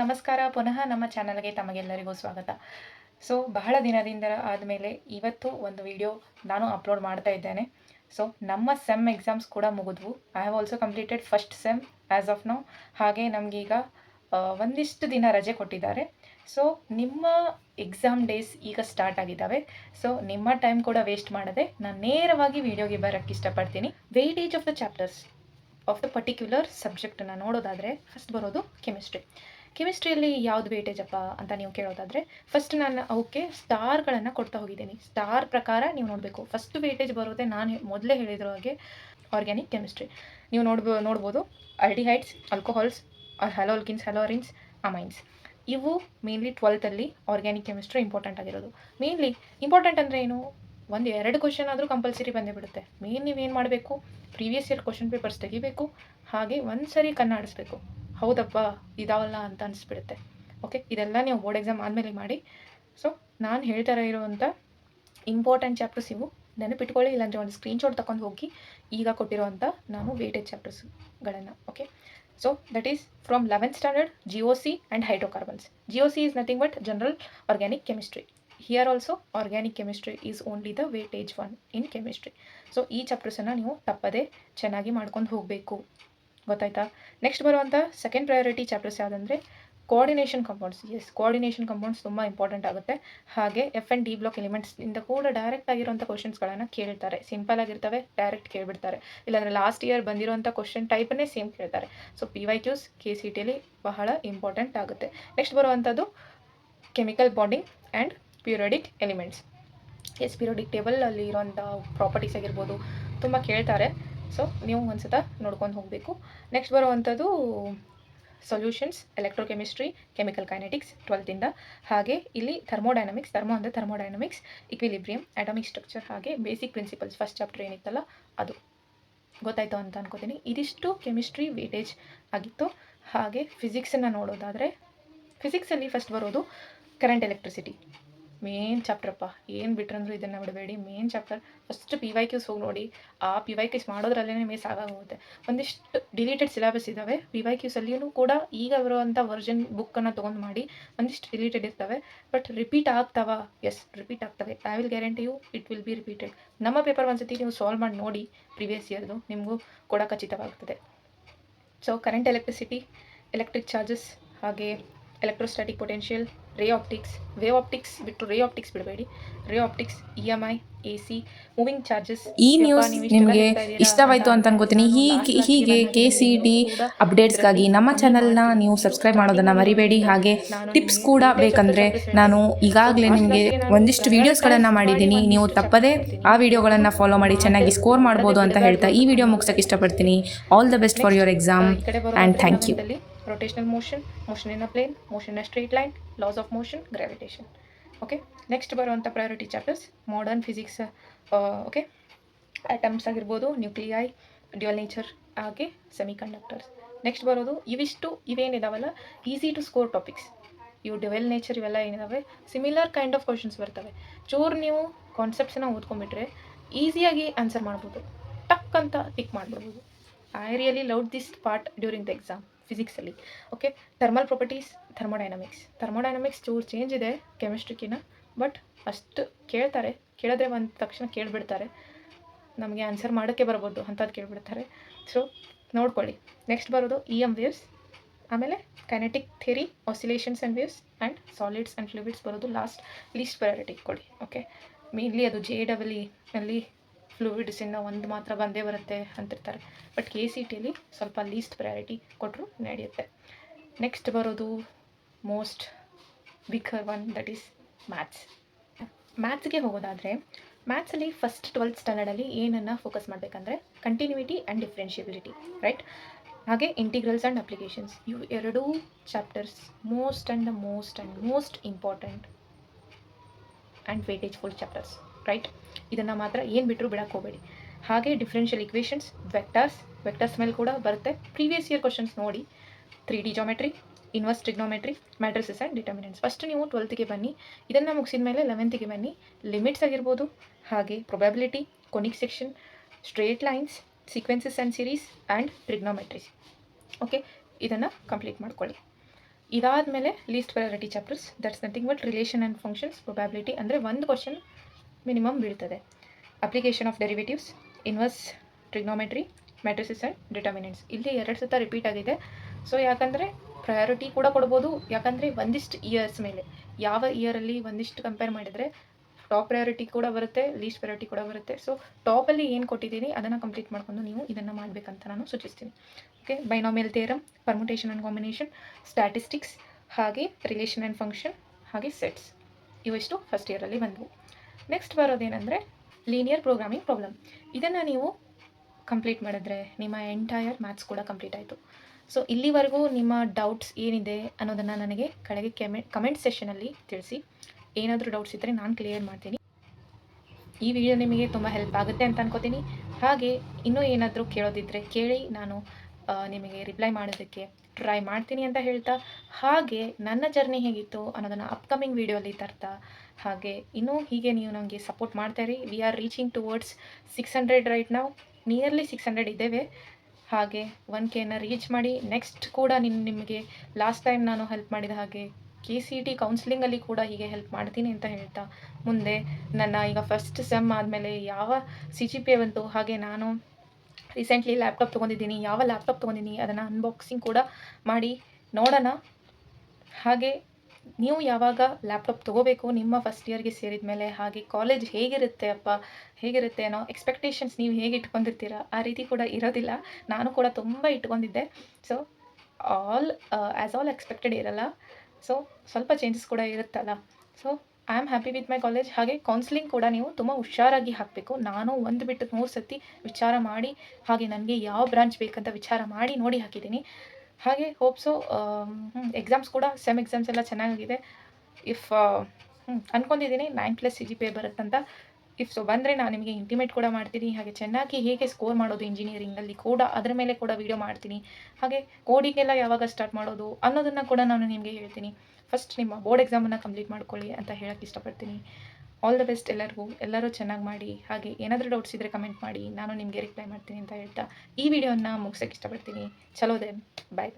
ನಮಸ್ಕಾರ ಪುನಃ ನಮ್ಮ ಚಾನಲ್ಗೆ ತಮಗೆಲ್ಲರಿಗೂ ಸ್ವಾಗತ. ಬಹಳ ದಿನದಿಂದ ಆದಮೇಲೆ ಇವತ್ತು ಒಂದು ವಿಡಿಯೋ ನಾನು ಅಪ್ಲೋಡ್ ಮಾಡ್ತಾ ಇದ್ದೇನೆ. ನಮ್ಮ ಸೆಮ್ ಎಕ್ಸಾಮ್ಸ್ ಕೂಡ ಮುಗಿದ್ವು. I have also completed first sem as of now. ಹಾಗೆ ನಮಗೀಗ ಒಂದಿಷ್ಟು ದಿನ ರಜೆ ಕೊಟ್ಟಿದ್ದಾರೆ. ನಿಮ್ಮ ಎಕ್ಸಾಮ್ ಡೇಸ್ ಈಗ ಸ್ಟಾರ್ಟ್ ಆಗಿದ್ದಾವೆ. ನಿಮ್ಮ ಟೈಮ್ ಕೂಡ ವೇಸ್ಟ್ ಮಾಡದೆ ನಾನು ನೇರವಾಗಿ ವಿಡಿಯೋಗೆ ಬರೋಕ್ಕೆ ಇಷ್ಟಪಡ್ತೀನಿ. Weightage of the chapters of the particular ಸಬ್ಜೆಕ್ಟನ್ನು ನೋಡೋದಾದರೆ ಫಸ್ಟ್ ಬರೋದು ಕೆಮಿಸ್ಟ್ರಿ. ಕೆಮಿಸ್ಟ್ರಿಯಲ್ಲಿ ಯಾವುದು ವೇಟೇಜಪ್ಪ ಅಂತ ನೀವು ಕೇಳೋದಾದರೆ ಫಸ್ಟ್ ನಾನು ಅವಕ್ಕೆ ಸ್ಟಾರ್ಗಳನ್ನು ಕೊಡ್ತಾ ಹೋಗಿದ್ದೀನಿ. ಸ್ಟಾರ್ ಪ್ರಕಾರ ನೀವು ನೋಡಬೇಕು. ಫಸ್ಟ್ ವೇಟೇಜ್ ಬರೋದೇ ನಾನು ಮೊದಲೇ ಹೇಳಿರೋ ಹಾಗೆ ಆರ್ಗ್ಯಾನಿಕ್ ಕೆಮಿಸ್ಟ್ರಿ. ನೀವು ನೋಡ್ಬೋದು ಆಲ್ಡಿಹೈಡ್ಸ್, ಆಲ್ಕೋಹಾಲ್ಸ್, ಹ್ಯಾಲೋಲ್ಕಿನ್ಸ್, ಹ್ಯಾಲೋರಿನ್ಸ್, ಅಮೈನ್ಸ್. ಇವು mainly 12th organic chemistry important ಆಗಿರೋದು. ಮೇನ್ಲಿ ಇಂಪಾರ್ಟೆಂಟ್ ಅಂದರೆ ಏನು, ಒಂದು 2 ಕ್ವಶನ್ ಆದರೂ ಕಂಪಲ್ಸರಿ ಬಂದೇ ಬಿಡುತ್ತೆ. ಮೇನ್ ನೀವೇನು ಮಾಡಬೇಕು, ಪ್ರೀವಿಯಸ್ ಇಯರ್ ಕ್ವಶನ್ ಪೇಪರ್ಸ್ ತೆಗಿಬೇಕು, ಹಾಗೆ ಒಂದು ಸರಿ ಕಣ್ಣಾಡಿಸ್ಬೇಕು. ಹೌದಪ್ಪ ಇದಾವಲ್ಲ ಅಂತ ಅನಿಸ್ಬಿಡುತ್ತೆ. ಓಕೆ, ಇದೆಲ್ಲ ನೀವು ಬೋರ್ಡ್ ಎಕ್ಸಾಮ್ ಆದಮೇಲೆ ಮಾಡಿ. ನಾನು ಹೇಳ್ತಾ ಇರೋವಂಥ ಇಂಪಾರ್ಟೆಂಟ್ ಚಾಪ್ಟರ್ಸ್ ಇವು, ನೆನಪಿಟ್ಕೊಳ್ಳಿ. ಇಲ್ಲಾಂದರೆ ಒಂದು ಸ್ಕ್ರೀನ್ಶಾಟ್ ತಗೊಂಡು ಹೋಗಿ ಈಗ ಕೊಟ್ಟಿರೋವಂಥ ನಾನು ವೇಟೇಜ್ ಚಾಪ್ಟರ್ಸ್ಗಳನ್ನು. Okay, that is from 11th standard GOC and hydrocarbons. GOC is nothing but general organic chemistry. Here also organic chemistry is only the weightage 1 in chemistry. ಈ ಚಾಪ್ಟರ್ಸನ್ನು ನೀವು ತಪ್ಪದೇ ಚೆನ್ನಾಗಿ ಮಾಡ್ಕೊಂಡು ಹೋಗಬೇಕು. ಗೊತ್ತಾಯ್ತಾ? ನೆಕ್ಸ್ಟ್ ಬರುವಂಥ ಸೆಕೆಂಡ್ ಪ್ರಯಾರಿಟಿ ಚಾಪ್ಟರ್ಸ್ ಯಾವುದಂದರೆ ಕೋಆರ್ಡಿನೇಷನ್ ಕಾಂಪೌಂಡ್ಸ್. ಕೋಆರ್ಡಿನೇಷನ್ ಕಾಂಪೌಂಡ್ಸ್ ತುಂಬ ಇಂಪಾರ್ಟೆಂಟ್ ಆಗುತ್ತೆ. ಹಾಗೆ FND ಬ್ಲಾಕ್ ಎಲಿಮೆಂಟ್ಸ್ ಇಂದ ಕೂಡ ಡೈರೆಕ್ಟ್ ಆಗಿರುವಂಥ ಕ್ವಶನ್ಸ್ಗಳನ್ನು ಕೇಳ್ತಾರೆ. ಸಿಂಪಲ್ ಆಗಿರ್ತವೆ, ಡೈರೆಕ್ಟ್ ಕೇಳಿಬಿಡ್ತಾರೆ. ಇಲ್ಲಾಂದರೆ ಲಾಸ್ಟ್ ಇಯರ್ ಬಂದಿರುವಂಥ ಕ್ವಶನ್ ಟೈಪನ್ನೇ ಸೇಮ್ ಕೇಳ್ತಾರೆ. PYQs KCTಯಲ್ಲಿ ಬಹಳ ಇಂಪಾರ್ಟೆಂಟ್ ಆಗುತ್ತೆ. ನೆಕ್ಸ್ಟ್ ಬರುವಂಥದ್ದು chemical bonding and periodic elements. Periodic table ಅಲ್ಲಿ ಇರೋಂಥ ಪ್ರಾಪರ್ಟೀಸ್ ಆಗಿರ್ಬೋದು ತುಂಬ ಕೇಳ್ತಾರೆ. ನೀವು ಒಂದ್ಸತ ನೋಡ್ಕೊಂಡು ಹೋಗಬೇಕು. ನೆಕ್ಸ್ಟ್ ಬರುವಂಥದ್ದು solutions, electrochemistry, chemical kinetics 12th. ಹಾಗೆ ಇಲ್ಲಿ ಥರ್ಮೋಡೈನಮಿಕ್ಸ್, ಅಂದರೆ ಥರ್ಮೋಡೈನಮಿಕ್ಸ್, ಇಕ್ವಿಲಿಬ್ರಿಯಮ್, ಅಟಾಮಿಕ್ ಸ್ಟ್ರಕ್ಚರ್, ಹಾಗೆ ಬೇಸಿಕ್ ಪ್ರಿನ್ಸಿಪಲ್ಸ್ ಫಸ್ಟ್ ಚಾಪ್ಟರ್ ಏನಿತ್ತಲ್ಲ ಅದು ಗೊತ್ತಾಯಿತು ಅಂತ ಅನ್ಕೋತೀನಿ. ಇದಿಷ್ಟು ಕೆಮಿಸ್ಟ್ರಿ ವೇಟೇಜ್ ಆಗಿತ್ತು. ಹಾಗೆ ಫಿಸಿಕ್ಸನ್ನು ನೋಡೋದಾದರೆ ಫಿಸಿಕ್ಸಲ್ಲಿ ಫಸ್ಟ್ ಬರೋದು ಕರೆಂಟ್ ಎಲೆಕ್ಟ್ರಿಸಿಟಿ. ಮೇನ್ ಚಾಪ್ಟ್ರಪ್ಪ, ಏನು ಬಿಟ್ರಂದ್ರೂ ಇದನ್ನು ಬಿಡಬೇಡಿ. Main chapter. ಫಸ್ಟ್ PYQs ಹೋಗಿ ನೋಡಿ. ಆ PYQs ಮಾಡೋದ್ರಲ್ಲೇ ನಿಮಗೆ ಸಾಕಾಗೋಗುತ್ತೆ. ಒಂದಿಷ್ಟು ಡಿಲೀಟೆಡ್ ಸಿಲೆಬಸ್ ಇದ್ದಾವೆ PYQsಲ್ಲಿಯೂ ಕೂಡ. ಈಗ ಬರುವಂಥ ವರ್ಷನ್ ಬುಕ್ಕನ್ನು ತೊಗೊಂಡು ಮಾಡಿ. ಒಂದಿಷ್ಟು ಡಿಲೀಟೆಡ್ ಇರ್ತವೆ, ಬಟ್ ರಿಪೀಟ್ ಆಗ್ತಾವ? ಎಸ್, ರಿಪೀಟ್ ಆಗ್ತವೆ. I will guarantee you it will be repeated. ನಮ್ಮ ಪೇಪರ್ ಒಂದ್ಸತಿ ನೀವು ಸಾಲ್ವ್ ಮಾಡಿ ನೋಡಿ, ಪ್ರಿವಿಯಸ್ ಇಯರ್ದು ನಿಮಗೂ ಕೂಡ ಖಚಿತವಾಗ್ತದೆ. ಕರೆಂಟ್ ಎಲೆಕ್ಟ್ರಿಸಿಟಿ, ಎಲೆಕ್ಟ್ರಿಕ್ ಚಾರ್ಜಸ್, ಹಾಗೆ electrostatic potential, ray optics, wave optics ಬಿಟ್ಟು ರೇ ಆಪ್ಟಿಕ್ಸ್ ಬಿಡಬೇಡಿ. Ray optics, EMI, AC, moving charges. ಈ ನ್ಯೂಸ್ ನಿಮಗೆ ಇಷ್ಟವಾಯಿತು ಅಂತ ಅನ್ಕೋತೀನಿ. ಹೀಗೆ KCT ಅಪ್ಡೇಟ್ಸ್ಗಾಗಿ ನಮ್ಮ ಚಾನಲ್ನ ನೀವು ಸಬ್ಸ್ಕ್ರೈಬ್ ಮಾಡೋದನ್ನು ಮರಿಬೇಡಿ. ಹಾಗೆ ಟಿಪ್ಸ್ ಕೂಡ ಬೇಕಂದರೆ ನಾನು ಈಗಾಗಲೇ ನಿಮಗೆ ಒಂದಿಷ್ಟು ವೀಡಿಯೋಸ್ಗಳನ್ನು ಮಾಡಿದ್ದೀನಿ. ನೀವು ತಪ್ಪದೇ ಆ ವಿಡಿಯೋಗಳನ್ನು ಫಾಲೋ ಮಾಡಿ ಚೆನ್ನಾಗಿ ಸ್ಕೋರ್ ಮಾಡ್ಬೋದು ಅಂತ ಹೇಳ್ತಾ ಈ ವಿಡಿಯೋ ಮುಗಿಸೋಕ್ಕೆ ಇಷ್ಟಪಡ್ತೀನಿ. All the best for your exam and thank you. rotational motion, motion in a plane, motion in a straight line, laws of motion, gravitation. Okay, next ಬರುವಂಥ priority chapters modern physics. Okay, atoms ಆಗಿರ್ಬೋದು, nuclei, dual nature, ಹಾಗೆ semiconductors. Next ಬರೋದು ಇವೇನಿದಾವಲ್ಲ easy to score topics. ಇವು dual nature ಇವೆಲ್ಲ ಏನಿದಾವೆ similar kind of questions ಬರ್ತವೆ. ಚೂರು ನೀವು ಕಾನ್ಸೆಪ್ಟ್ಸನ್ನ ಓದ್ಕೊಂಡ್ಬಿಟ್ರೆ ಈಸಿಯಾಗಿ ಆನ್ಸರ್ ಮಾಡ್ಬೋದು, ಟಕ್ ಅಂತ ಟಿಕ್ ಮಾಡಿಬಿಡ್ಬೋದು. I really love this part during the exam ಫಿಸಿಕ್ಸಲ್ಲಿ. ಓಕೆ, ಥರ್ಮಲ್ ಪ್ರಾಪರ್ಟೀಸ್, ಥರ್ಮೋಡೈನಮಿಕ್ಸ್ ಚೂರು ಚೇಂಜ್ ಇದೆ ಕೆಮಿಸ್ಟ್ರಿಗಿನ, ಬಟ್ ಅಷ್ಟು ಕೇಳಿದ್ರೆ ಒಂದು ತಕ್ಷಣ ಕೇಳಿಬಿಡ್ತಾರೆ. ನಮಗೆ ಆನ್ಸರ್ ಮಾಡೋಕ್ಕೆ ಬರ್ಬೋದು ಅಂಥದ್ದು ಕೇಳಿಬಿಡ್ತಾರೆ. ನೋಡ್ಕೊಳ್ಳಿ. ನೆಕ್ಸ್ಟ್ ಬರೋದು EM ವೇವ್ಸ್, ಆಮೇಲೆ kinetic theory, oscillations and waves, and solids and fluids ಬರೋದು ಲೀಸ್ಟ್ ಪ್ರಯಾರಿಟಿ ಕೊಡಿ. ಓಕೆ, ಮೇನ್ಲಿ ಅದು JEE ಅಲ್ಲಿ ಫ್ಲೂಯಿಡ್ಸಿಂದ ಒಂದು ಮಾತ್ರ ಬಂದೇ ಬರುತ್ತೆ ಅಂತಿರ್ತಾರೆ, ಬಟ್ KCTಯಲ್ಲಿ ಸ್ವಲ್ಪ ಲೀಸ್ಟ್ ಪ್ರಯಾರಿಟಿ ಕೊಟ್ಟರು ನಡೆಯುತ್ತೆ. ನೆಕ್ಸ್ಟ್ ಬರೋದು most bigger one, that is maths. ಮ್ಯಾಥ್ಸ್ಗೆ ಹೋಗೋದಾದರೆ ಮ್ಯಾಥ್ಸಲ್ಲಿ ಫಸ್ಟ್ 12th ಸ್ಟ್ಯಾಂಡರ್ಡಲ್ಲಿ ಏನನ್ನು ಫೋಕಸ್ ಮಾಡಬೇಕಂದ್ರೆ ಕಂಟಿನ್ಯೂಟಿ ಆ್ಯಂಡ್ ಡಿಫ್ರೆನ್ಷಿಯಬಿಲಿಟಿ, ರೈಟ್? ಹಾಗೆ ಇಂಟಿಗ್ರಲ್ಸ್ ಆ್ಯಂಡ್ ಅಪ್ಲಿಕೇಶನ್ಸ್. ಇವು ಎರಡೂ chapters most important and weightageful chapters, right? ಇದನ್ನು ಮಾತ್ರ ಏನು ಬಿಟ್ಟರು ಬಿಡಕ್ಕೆ ಹೋಗಬೇಡಿ. ಹಾಗೆ ಡಿಫ್ರೆನ್ಷಿಯಲ್ ಇಕ್ವೇಷನ್ಸ್, ವೆಕ್ಟರ್ಸ್ ಮೇಲೆ ಕೂಡ ಬರುತ್ತೆ. ಪ್ರೀವಿಯಸ್ ಇಯರ್ ಕ್ವಶನ್ಸ್ ನೋಡಿ. 3D geometry, inverse trigonometry, matrices and determinants. First ನೀವು 12th ಬನ್ನಿ. ಇದನ್ನು ಮುಗಿಸಿದ ಮೇಲೆ 11th ಬನ್ನಿ. ಲಿಮಿಟ್ಸ್ ಆಗಿರ್ಬೋದು, ಹಾಗೆ probability, conic section, straight lines, sequences and series, and trigonometries. Okay, ಇದನ್ನು ಕಂಪ್ಲೀಟ್ ಮಾಡ್ಕೊಳ್ಳಿ. ಇದಾದಮೇಲೆ least priority chapters, that's nothing but relation and functions, probability ಅಂದರೆ ಒಂದು ಕ್ವಶನ್ ಮಿನಿಮಮ್ ಬೀಳ್ತದೆ. Application of derivatives, inverse, trigonometry, matrices and determinants. ಇಲ್ಲಿ 2 ಸತ repeat ಆಗಿದೆ. So ಯಾಕಂದರೆ ಪ್ರಯಾರಿಟಿ ಕೂಡ ಕೊಡ್ಬೋದು, ಯಾಕಂದರೆ ಒಂದಿಷ್ಟು ಇಯರ್ಸ್ ಮೇಲೆ, ಯಾವ ಇಯರಲ್ಲಿ ಒಂದಿಷ್ಟು ಕಂಪೇರ್ ಮಾಡಿದರೆ ಟಾಪ್ ಪ್ರಯಾರಿಟಿ ಕೂಡ ಬರುತ್ತೆ, ಲೀಸ್ಟ್ ಪ್ರಯಾರಿಟಿ ಕೂಡ ಬರುತ್ತೆ. ಸೊ ಟಾಪಲ್ಲಿ ಏನು ಕೊಟ್ಟಿದ್ದೀನಿ ಅದನ್ನು ಕಂಪ್ಲೀಟ್ ಮಾಡ್ಕೊಂಡು ನೀವು ಇದನ್ನು ಮಾಡಬೇಕಂತ ನಾನು ಸೂಚಿಸ್ತೀನಿ. Okay, binomial theorem, permutation and combination, statistics, ಹಾಗೆ ರಿಲೇಷನ್ ಆ್ಯಂಡ್ ಫಂಕ್ಷನ್, ಹಾಗೆ ಸೆಟ್ಸ್, ಇವೆಷ್ಟು ಫಸ್ಟ್ ಇಯರಲ್ಲಿ ಬಂದವು. ನೆಕ್ಸ್ಟ್ ಬರೋದೇನೆಂದರೆ ಲೀನಿಯರ್ ಪ್ರೋಗ್ರಾಮಿಂಗ್ ಪ್ರಾಬ್ಲಮ್. ಇದನ್ನು ನೀವು ಕಂಪ್ಲೀಟ್ ಮಾಡಿದ್ರೆ ನಿಮ್ಮ ಎಂಟೈರ್ ಮ್ಯಾಥ್ಸ್ ಕೂಡ ಕಂಪ್ಲೀಟ್ ಆಯಿತು. ಸೊ ಇಲ್ಲಿವರೆಗೂ ನಿಮ್ಮ ಡೌಟ್ಸ್ ಏನಿದೆ ಅನ್ನೋದನ್ನು ನನಗೆ ಕೆಳಗೆ ಕಮೆಂಟ್ ಸೆಷನಲ್ಲಿ ತಿಳಿಸಿ. ಏನಾದರೂ ಡೌಟ್ಸ್ ಇದ್ದರೆ ನಾನು ಕ್ಲಿಯರ್ ಮಾಡ್ತೀನಿ. ಈ ವಿಡಿಯೋ ನಿಮಗೆ ತುಂಬ ಹೆಲ್ಪ್ ಆಗುತ್ತೆ ಅಂತ ಅನ್ಕೋತೀನಿ. ಹಾಗೆ ಇನ್ನೂ ಏನಾದರೂ ಕೇಳೋದಿದ್ದರೆ ಕೇಳಿ, ನಾನು ನಿಮಗೆ ರಿಪ್ಲೈ ಮಾಡೋದಕ್ಕೆ ಟ್ರೈ ಮಾಡ್ತೀನಿ ಅಂತ ಹೇಳ್ತಾ, ಹಾಗೆ ನನ್ನ ಜರ್ನಿ ಹೇಗಿತ್ತು ಅನ್ನೋದನ್ನು ಅಪ್ಕಮಿಂಗ್ ವೀಡಿಯೋಲಿ ತರ್ತಾ, ಹಾಗೆ ಇನ್ನೂ ಹೀಗೆ ನೀವು ನನಗೆ ಸಪೋರ್ಟ್ ಮಾಡ್ತಾಯಿರಿ. We are reaching towards 600 right ನಾವು, ನಿಯರ್ಲಿ 600 ಇದ್ದೇವೆ. ಹಾಗೆ 1Kನ ರೀಚ್ ಮಾಡಿ. ನೆಕ್ಸ್ಟ್ ಕೂಡ ನಿಮಗೆ ಲಾಸ್ಟ್ ಟೈಮ್ ನಾನು ಹೆಲ್ಪ್ ಮಾಡಿದ ಹಾಗೆ KCET ಕೌನ್ಸಿಲಿಂಗಲ್ಲಿ ಕೂಡ ಹೀಗೆ ಹೆಲ್ಪ್ ಮಾಡ್ತೀನಿ ಅಂತ ಹೇಳ್ತಾ, ಮುಂದೆ ನನ್ನ ಈಗ ಫಸ್ಟ್ ಸೆಮ್ ಆದಮೇಲೆ ಯಾವ CGPA ಬಂತು, ಹಾಗೆ ನಾನು ರೀಸೆಂಟ್ಲಿ ಲ್ಯಾಪ್ಟಾಪ್ ತೊಗೊಂಡಿದ್ದೀನಿ, ಯಾವ ಲ್ಯಾಪ್ಟಾಪ್ ತೊಗೊಂಡಿದ್ದೀನಿ ಅದನ್ನು ಅನ್ಬಾಕ್ಸಿಂಗ್ ಕೂಡ ಮಾಡಿ ನೋಡೋಣ. ಹಾಗೆ ನೀವು ಯಾವಾಗ ಲ್ಯಾಪ್ಟಾಪ್ ತೊಗೋಬೇಕು ನಿಮ್ಮ ಫಸ್ಟ್ ಇಯರ್ಗೆ ಸೇರಿದ ಮೇಲೆ, ಹಾಗೆ ಕಾಲೇಜ್ ಹೇಗಿರುತ್ತೆ ಅನ್ನೋ ಎಕ್ಸ್ಪೆಕ್ಟೇಷನ್ಸ್ ನೀವು ಹೇಗೆ ಇಟ್ಕೊಂಡಿರ್ತೀರ ಆ ರೀತಿ ಕೂಡ ಇರೋದಿಲ್ಲ. ನಾನು ಕೂಡ ತುಂಬ ಇಟ್ಕೊಂಡಿದ್ದೆ. ಸೊ ಆಲ್ ಎಕ್ಸ್ಪೆಕ್ಟೆಡ್ ಇರಲ್ಲ. ಸೊ ಸ್ವಲ್ಪ ಚೇಂಜಸ್ ಕೂಡ ಇರುತ್ತಲ್ಲ. So I am happy with my college. ಹಾಗೆ ಕೌನ್ಸಿಲಿಂಗ್ ಕೂಡ ನೀವು ತುಂಬ ಹುಷಾರಾಗಿ ಹಾಕಬೇಕು. ನಾನು ಒಂದು ಬಿಟ್ಟು 3 ಸತಿ ವಿಚಾರ ಮಾಡಿ, ಹಾಗೆ ನನಗೆ ಯಾವ ಬ್ರಾಂಚ್ ಬೇಕಂತ ವಿಚಾರ ಮಾಡಿ ನೋಡಿ ಹಾಕಿದ್ದೀನಿ. ಹಾಗೆ ಹೋಪ್ಸು ಎಕ್ಸಾಮ್ಸ್ ಕೂಡ ಸೆಮ್ ಎಕ್ಸಾಮ್ಸ್ ಎಲ್ಲ ಚೆನ್ನಾಗಿದೆ. ಇಫ್ ಅಂದ್ಕೊಂಡಿದ್ದೀನಿ 9+ CGPA ಬರುತ್ತಂತ. ಇಫ್ ಸೊ ಬಂದರೆ ನಾನು ನಿಮಗೆ ಇಂಟಿಮೇಟ್ ಕೂಡ ಮಾಡ್ತೀನಿ. ಹಾಗೆ ಚೆನ್ನಾಗಿ ಹೇಗೆ ಸ್ಕೋರ್ ಮಾಡೋದು ಇಂಜಿನಿಯರಿಂಗಲ್ಲಿ ಕೂಡ ಅದರ ಮೇಲೆ ಕೂಡ ವೀಡಿಯೋ ಮಾಡ್ತೀನಿ. ಹಾಗೆ ಕೋಡಿಂಗೆಲ್ಲ ಯಾವಾಗ ಸ್ಟಾರ್ಟ್ ಮಾಡೋದು ಅನ್ನೋದನ್ನು ಕೂಡ ನಾನು ನಿಮಗೆ ಹೇಳ್ತೀನಿ. ಫಸ್ಟ್ ನಿಮ್ಮ ಬೋರ್ಡ್ ಎಕ್ಸಾಮನ್ನು ಕಂಪ್ಲೀಟ್ ಮಾಡ್ಕೊಳ್ಳಿ ಅಂತ ಹೇಳೋಕ್ಕೆ ಇಷ್ಟಪಡ್ತೀನಿ. ಆಲ್ ದ ಬೆಸ್ಟ್ ಎಲ್ಲರೂ ಚೆನ್ನಾಗಿ ಮಾಡಿ. ಹಾಗೆ ಏನಾದರೂ ಡೌಟ್ಸ್ ಇದ್ದರೆ ಕಮೆಂಟ್ ಮಾಡಿ, ನಾನು ನಿಮಗೆ ರಿಪ್ಲೈ ಮಾಡ್ತೀನಿ ಅಂತ ಹೇಳ್ತಾ ಈ ವಿಡಿಯೋನ ಮುಗಿಸೋಕ್ಕೆ ಇಷ್ಟಪಡ್ತೀನಿ. ಚಲೋ ದೆನ್, ಬಾಯ್.